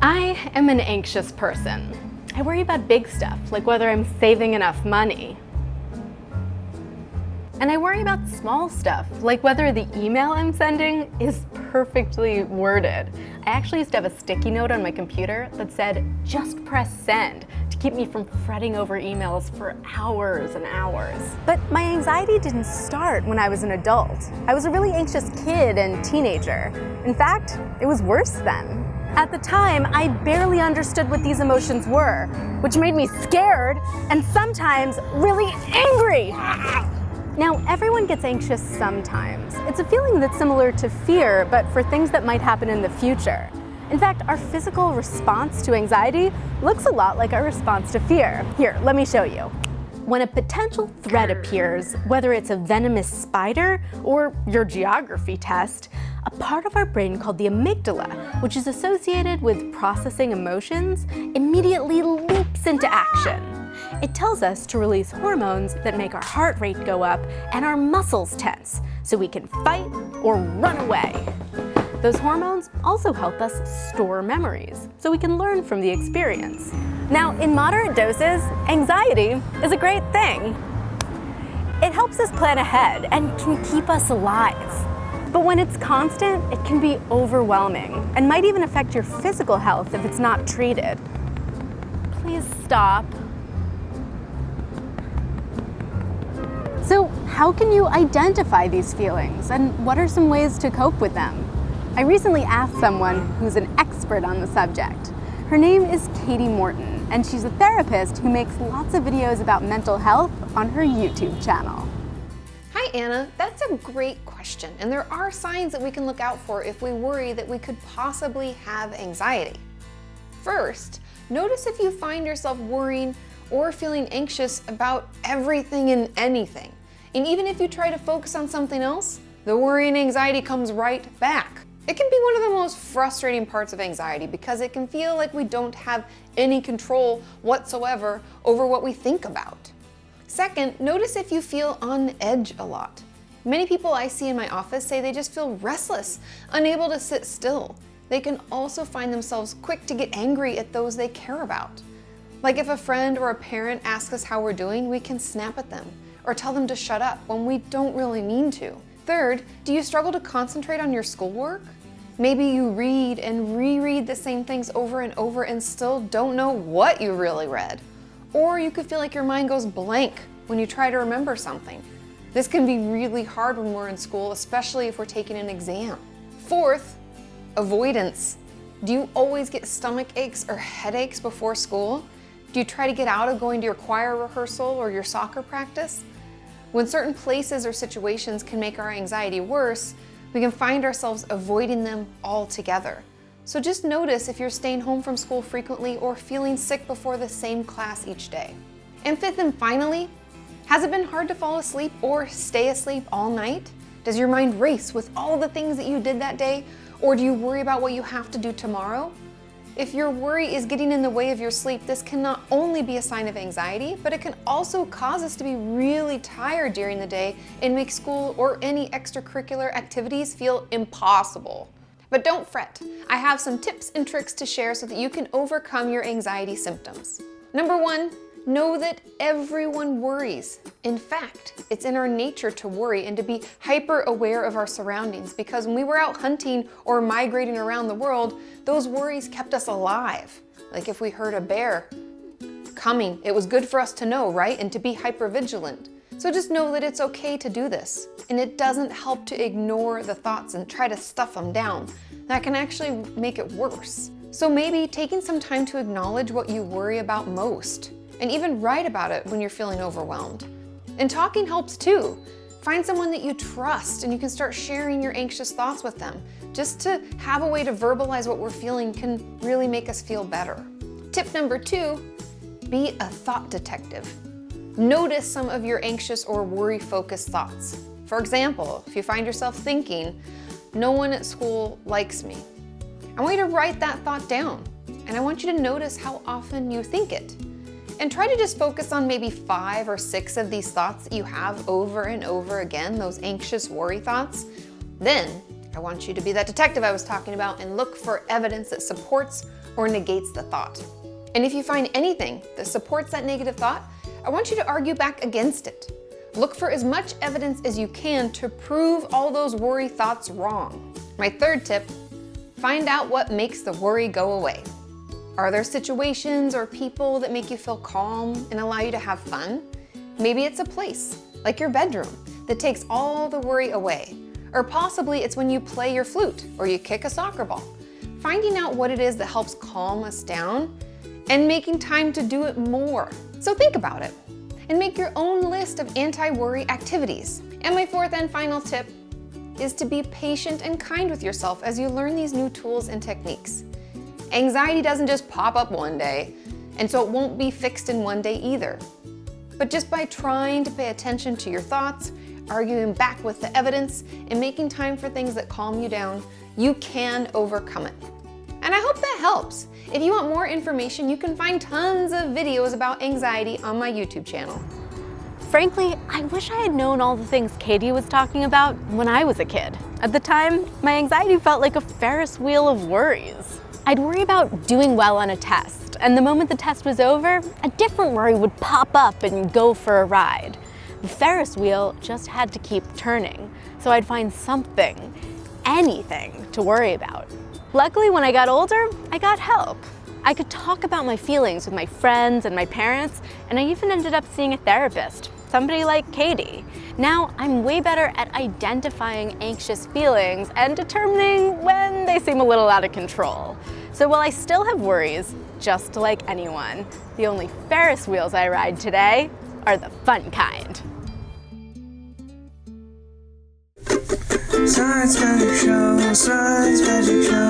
I am an anxious person. I worry about big stuff, like whether I'm saving enough money. And I worry about small stuff, like whether the email I'm sending is perfectly worded. I actually used to have a sticky note on my computer that said, "Just press send," to keep me from fretting over emails for hours and hours. But my anxiety didn't start when I was an adult. I was a really anxious kid and teenager. In fact, it was worse then. At the time, I barely understood what these emotions were, which made me scared and sometimes really angry. Now, everyone gets anxious sometimes. It's a feeling that's similar to fear, but for things that might happen in the future. In fact, our physical response to anxiety looks a lot like our response to fear. Here, let me show you. When a potential threat appears, whether it's a venomous spider or your geography test, a part of our brain called the amygdala, which is associated with processing emotions, immediately leaps into action. It tells us to release hormones that make our heart rate go up and our muscles tense, so we can fight or run away. Those hormones also help us store memories, so we can learn from the experience. Now, in moderate doses, anxiety is a great thing. It helps us plan ahead and can keep us alive. But when it's constant, it can be overwhelming and might even affect your physical health if it's not treated. Please stop. So, how can you identify these feelings, and what are some ways to cope with them? I recently asked someone who's an expert on the subject. Her name is Katie Morton, and she's a therapist who makes lots of videos about mental health on her YouTube channel. Hi Anna, that's a great question, and there are signs that we can look out for if we worry that we could possibly have anxiety. First, notice if you find yourself worrying or feeling anxious about everything and anything. And even if you try to focus on something else, the worry and anxiety comes right back. It can be one of the most frustrating parts of anxiety because it can feel like we don't have any control whatsoever over what we think about. Second, notice if you feel on edge a lot. Many people I see in my office say they just feel restless, unable to sit still. They can also find themselves quick to get angry at those they care about. Like if a friend or a parent asks us how we're doing, we can snap at them or tell them to shut up when we don't really mean to. Third, do you struggle to concentrate on your schoolwork? Maybe you read and reread the same things over and over and still don't know what you really read. Or you could feel like your mind goes blank when you try to remember something. This can be really hard when we're in school, especially if we're taking an exam. Fourth, avoidance. Do you always get stomach aches or headaches before school? Do you try to get out of going to your choir rehearsal or your soccer practice? When certain places or situations can make our anxiety worse, we can find ourselves avoiding them altogether. So just notice if you're staying home from school frequently or feeling sick before the same class each day. And fifth and finally, has it been hard to fall asleep or stay asleep all night? Does your mind race with all the things that you did that day, or do you worry about what you have to do tomorrow? If your worry is getting in the way of your sleep, this can not only be a sign of anxiety, but it can also cause us to be really tired during the day and make school or any extracurricular activities feel impossible. But don't fret, I have some tips and tricks to share so that you can overcome your anxiety symptoms. Number one, know that everyone worries. In fact, it's in our nature to worry and to be hyper aware of our surroundings because when we were out hunting or migrating around the world, those worries kept us alive. Like if we heard a bear coming, it was good for us to know, right? And to be hyper vigilant. So just know that it's okay to do this. And it doesn't help to ignore the thoughts and try to stuff them down. That can actually make it worse. So maybe taking some time to acknowledge what you worry about most, and even write about it when you're feeling overwhelmed. And talking helps too. Find someone that you trust and you can start sharing your anxious thoughts with them. Just to have a way to verbalize what we're feeling can really make us feel better. Tip number two, be a thought detective. Notice some of your anxious or worry-focused thoughts. For example, if you find yourself thinking, "No one at school likes me," I want you to write that thought down, and I want you to notice how often you think it. And try to just focus on maybe 5 or 6 of these thoughts that you have over and over again, those anxious worry thoughts. Then I want you to be that detective I was talking about and look for evidence that supports or negates the thought. And if you find anything that supports that negative thought, I want you to argue back against it. Look for as much evidence as you can to prove all those worry thoughts wrong. My third tip, find out what makes the worry go away. Are there situations or people that make you feel calm and allow you to have fun? Maybe it's a place, like your bedroom, that takes all the worry away. Or possibly it's when you play your flute or you kick a soccer ball. Finding out what it is that helps calm us down and making time to do it more. So think about it and make your own list of anti-worry activities. And my fourth and final tip is to be patient and kind with yourself as you learn these new tools and techniques. Anxiety doesn't just pop up one day, and so it won't be fixed in one day either. But just by trying to pay attention to your thoughts, arguing back with the evidence, and making time for things that calm you down, you can overcome it. And I hope that helps. If you want more information, you can find tons of videos about anxiety on my YouTube channel. Frankly, I wish I had known all the things Katie was talking about when I was a kid. At the time, my anxiety felt like a Ferris wheel of worries. I'd worry about doing well on a test, and the moment the test was over, a different worry would pop up and go for a ride. The Ferris wheel just had to keep turning, so I'd find something, anything, to worry about. Luckily, when I got older, I got help. I could talk about my feelings with my friends and my parents, and I even ended up seeing a therapist, somebody like Katie. Now, I'm way better at identifying anxious feelings and determining when they seem a little out of control. So while I still have worries, just like anyone, the only Ferris wheels I ride today are the fun kind. Science Magic Show, Science Magic Show.